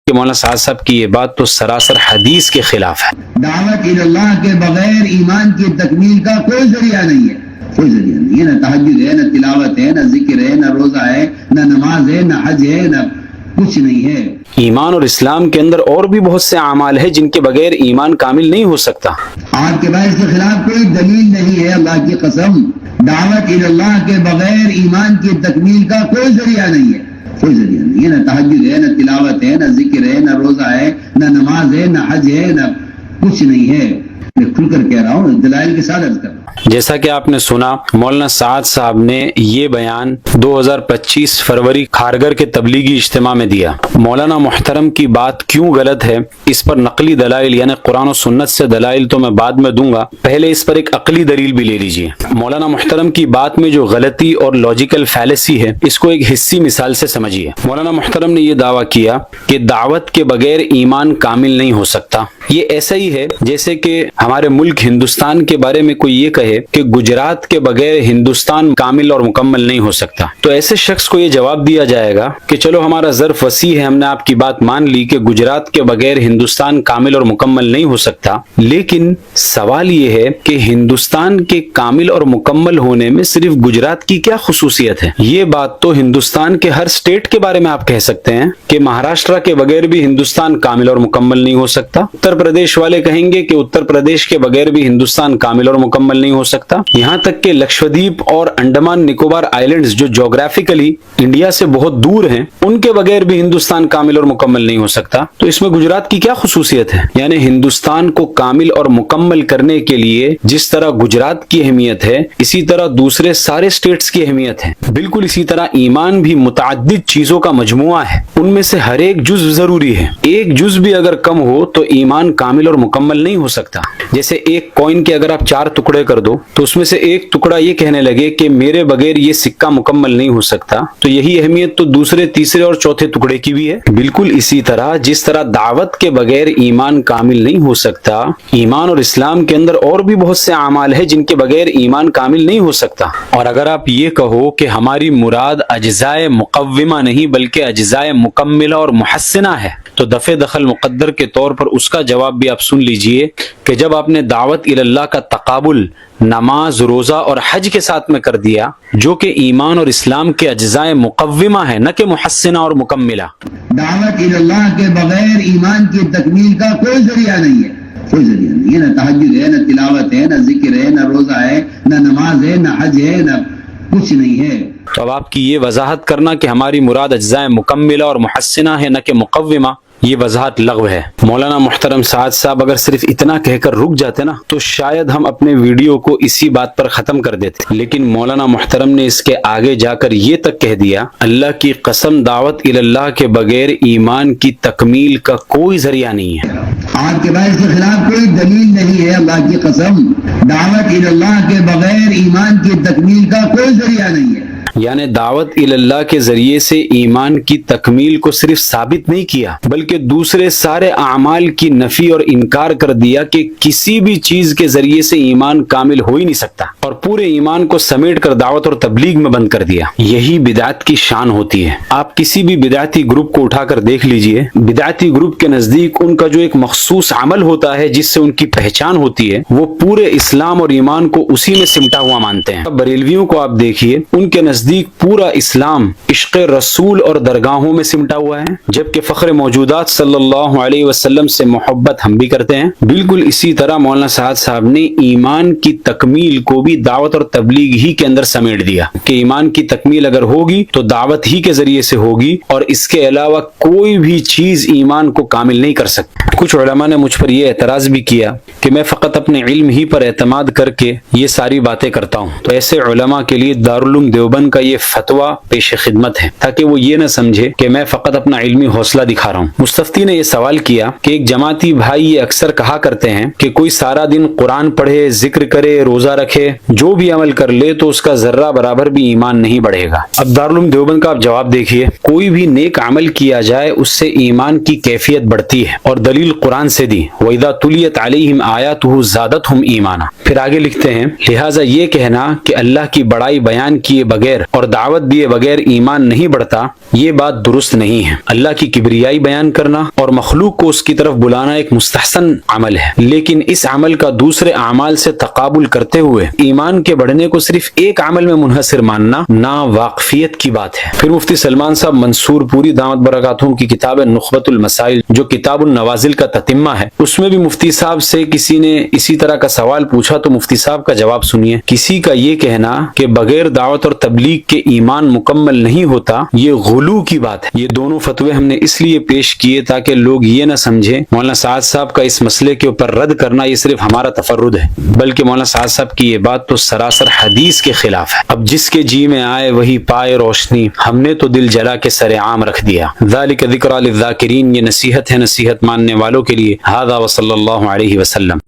کہ مولانا سعد صاحب کی یہ بات تو سراسر حدیث کے خلاف ہے۔ دعوت اللہ کے بغیر ایمان کی تکمیل کا کوئی ذریعہ نہیں ہے، کوئی ذریعہ نہیں ہے، نہ تہجد ہے، نہ تلاوت ہے، نہ ذکر ہے، نہ روزہ ہے، نہ نماز ہے، نہ حج ہے، نہ کچھ نہیں ہے۔ ایمان اور اسلام کے اندر اور بھی بہت سے اعمال ہیں جن کے بغیر ایمان کامل نہیں ہو سکتا۔ آپ کے پاس اس کے خلاف کوئی دلیل نہیں ہے، اللہ کی قسم۔ دعوت اللہ کے بغیر ایمان کی تکمیل کا کوئی ذریعہ نہیں ہے، کوئی ذریعہ نہیں ہے، نہ تہجد ہے، نہ تلاوت ہے، نہ ذکر ہے، نہ روزہ ہے، نہ نماز ہے، نہ حج ہے، نہ کچھ نہیں ہے۔ میں کھل کر کہہ رہا ہوں، دلائل کے ساتھ عرض کر رہا ہوں۔ جیسا کہ آپ نے سنا، مولانا سعد صاحب نے یہ بیان 2025 فروری کھارگھر کے تبلیغی اجتماع میں دیا۔ مولانا محترم کی بات کیوں غلط ہے، اس پر نقلی دلائل یعنی قرآن و سنت سے دلائل تو میں بعد میں دوں گا، پہلے اس پر ایک عقلی دلیل بھی لے لیجئے۔ مولانا محترم کی بات میں جو غلطی اور لاجیکل فیلیسی ہے، اس کو ایک حصی مثال سے سمجھیے۔ مولانا محترم نے یہ دعویٰ کیا کہ دعوت کے بغیر ایمان کامل نہیں ہو سکتا۔ یہ ایسا ہی ہے جیسے کہ ہمارے ملک ہندوستان کے بارے میں کوئی یہ کہے کہ گجرات کے بغیر ہندوستان کامل اور مکمل نہیں ہو سکتا، تو ایسے شخص کو یہ جواب دیا جائے گا کہ چلو ہمارا ظرف وسیع ہے، ہم نے آپ کی بات مان لی کہ گجرات کے بغیر ہندوستان کامل اور مکمل نہیں ہو سکتا، لیکن سوال یہ ہے کہ ہندوستان کے کامل اور مکمل ہونے میں صرف گجرات کی کیا خصوصیت ہے؟ یہ بات تو ہندوستان کے ہر سٹیٹ کے بارے میں آپ کہہ سکتے ہیں کہ مہاراشٹر کے بغیر بھی ہندوستان کامل اور مکمل نہیں ہو سکتا، اتر پردیش والے کہیں گے کہ اتر پردیش کے بغیر بھی ہندوستان کامل اور مکمل نہیں ہو سکتا، یہاں تک کہ لکشدیپ اور انڈمان نکوبار آئلینڈز جو جغرافیکلی انڈیا سے بہت دور ہیں، ان کے بغیر بھی ہندوستان کامل اور مکمل نہیں ہو سکتا، تو اس میں گجرات کی کیا خصوصیت ہے؟ یعنی ہندوستان کو کامل اور مکمل کرنے کے لیے جس طرح گجرات کی اہمیت ہے، اسی طرح دوسرے سارے سٹیٹس کی اہمیت ہے۔ بالکل اسی طرح ایمان بھی متعدد چیزوں کا مجموعہ ہے، ان میں سے ہر ایک جز ضروری ہے، ایک جز بھی اگر کم ہو تو ایمان کامل اور مکمل نہیں ہو سکتا۔ جیسے ایک کوئن کے اگر آپ 4 ٹکڑے کر دو تو اس میں سے ایک ٹکڑا یہ کہنے لگے کہ میرے بغیر یہ سکہ مکمل نہیں ہو سکتا، تو یہی اہمیت تو دوسرے تیسرے اور چوتھے ٹکڑے کی بھی ہے۔ بالکل اسی طرح جس طرح دعوت کے بغیر ایمان کامل نہیں ہو سکتا، ایمان اور اسلام کے اندر اور بھی بہت سے اعمال ہیں جن کے بغیر ایمان کامل نہیں ہو سکتا۔ اور اگر آپ یہ کہو کہ ہماری مراد اجزائے مقومہ نہیں بلکہ اجزائے مکملہ اور محسنہ ہے، تو دفع دخل مقدر کے طور پر اس کا جواب بھی آپ سن لیجئے کہ جب آپ نے دعوت اللہ کا تقابل نماز، روزہ اور حج کے ساتھ میں کر دیا جو کہ ایمان اور اسلام کے اجزائے مقومہ ہے نہ کہ محسنہ اور مکملہ۔ دعوت اللہ کے بغیر ایمان کی تکمیل کا کوئی ذریعہ نہیں ہے، کوئی ذریعہ نہیں ہے، نہ تہجد ہے، نہ تلاوت ہے، نہ ذکر ہے، نہ روزہ ہے، نہ نماز ہے، نہ حج ہے، نہ کچھ نہیں ہے۔ تو اب آپ کی یہ وضاحت کرنا کہ ہماری مراد اجزائے مکملہ اور محسنہ ہے نہ کہ مقومہ، یہ وضاحت لغو ہے۔ مولانا محترم سعد صاحب اگر صرف اتنا کہہ کر رک جاتے نا تو شاید ہم اپنے ویڈیو کو اسی بات پر ختم کر دیتے، لیکن مولانا محترم نے اس کے آگے جا کر یہ تک کہہ دیا، اللہ کی قسم دعوت اللہ کے بغیر ایمان کی تکمیل کا کوئی ذریعہ نہیں ہے۔ آپ کے پاس اس کے خلاف کوئی دلیل نہیں ہے، اللہ کی قسم۔ دعوت اللہ کے بغیر ایمان کی تکمیل کا کوئی ذریعہ نہیں ہے۔ یعنی دعوت اللہ کے ذریعے سے ایمان کی تکمیل کو صرف ثابت نہیں کیا بلکہ دوسرے سارے اعمال کی نفی اور انکار کر دیا کہ کسی بھی چیز کے ذریعے سے ایمان کامل ہو ہی نہیں سکتا، اور پورے ایمان کو سمیٹ کر دعوت اور تبلیغ میں بند کر دیا۔ یہی بدعت کی شان ہوتی ہے۔ آپ کسی بھی بدعتی گروپ کو اٹھا کر دیکھ لیجئے، بدعتی گروپ کے نزدیک ان کا جو ایک مخصوص عمل ہوتا ہے جس سے ان کی پہچان ہوتی ہے، وہ پورے اسلام اور ایمان کو اسی میں سمٹا ہوا مانتے ہیں۔ بریلویوں کو آپ دیکھیے، ان کے نزدیک پورا اسلام عشق رسول اور درگاہوں میں سمٹا ہوا ہے، جبکہ فخر موجودات صلی اللہ علیہ وسلم سے محبت ہم بھی کرتے ہیں۔ بالکل اسی طرح مولانا سعد صاحب نے ایمان کی تکمیل کو بھی دعوت اور تبلیغ ہی کے اندر سمیٹ دیا کہ ایمان کی تکمیل اگر ہوگی تو دعوت ہی کے ذریعے سے ہوگی، اور اس کے علاوہ کوئی بھی چیز ایمان کو کامل نہیں کر سکتی۔ کچھ علماء نے مجھ پر یہ اعتراض بھی کیا کہ میں فقط اپنے علم ہی پر اعتماد کر کے یہ ساری باتیں کرتا ہوں، تو ایسے علماء کے لیے دارالعلوم دیوبند کا یہ فتویٰ پیش خدمت ہے تاکہ وہ یہ نہ سمجھے کہ میں فقط اپنا علمی حوصلہ دکھا رہا ہوں۔ مستفتی نے یہ سوال کیا کہ ایک جماعتی بھائی یہ اکثر کہا کرتے ہیں کہ کوئی سارا دن قرآن پڑھے، ذکر کرے، روزہ رکھے، جو بھی عمل کر لے تو اس کا ذرہ برابر بھی ایمان نہیں بڑھے گا۔ اب دارالعلوم دیوبند کا آپ جواب دیکھیے، کوئی بھی نیک عمل کیا جائے اس سے ایمان کی کیفیت بڑھتی ہے، اور دلیل دلیل قرآن سے دی، وَإِذَا تُلِيَتْ عَلَيْهِمْ آيَاتُهُ زَادَتْهُمْ ایمانا۔ پھر آگے لکھتے ہیں لہٰذا یہ کہنا کہ اللہ کی بڑائی بیان کیے بغیر اور دعوت دیے بغیر ایمان نہیں بڑھتا، یہ بات درست نہیں ہے۔ اللہ کی کبریائی بیان کرنا اور مخلوق کو اس کی طرف بلانا ایک مستحسن عمل ہے، لیکن اس عمل کا دوسرے اعمال سے تقابل کرتے ہوئے ایمان کے بڑھنے کو صرف ایک عمل میں منحصر ماننا ناواقفیت کی بات ہے۔ پھر مفتی سلمان صاحب منصور پوری دامت برکاتہم کی کتاب نخبۃ المسائل جو کتاب النوازل کا تتمہ ہے، اس میں بھی مفتی صاحب سے کسی نے اسی طرح کا سوال پوچھا تو مفتی صاحب کا جواب سنیے۔ کسی کا یہ کہنا کہ بغیر دعوت اور تبلیغ کے ایمان مکمل نہیں ہوتا، یہ غلو کی بات ہے۔ یہ دونوں فتوے ہم نے اس لیے پیش کیے تاکہ لوگ یہ نہ سمجھیں مولانا سعد صاحب کا اس مسئلے کے اوپر رد کرنا یہ صرف ہمارا تفرد ہے، بلکہ مولانا سعد صاحب کی یہ بات تو سراسر حدیث کے خلاف ہے۔ اب جس کے جی میں آئے وہی پائے روشنی، ہم نے تو دل جلا کے سر عام رکھ دیا۔ ذالک ذکریٰ للذاکرین، یہ نصیحت ہے نصیحت ماننے والوں کے لیے۔ ھذا وصلی اللہ علیہ وسلم۔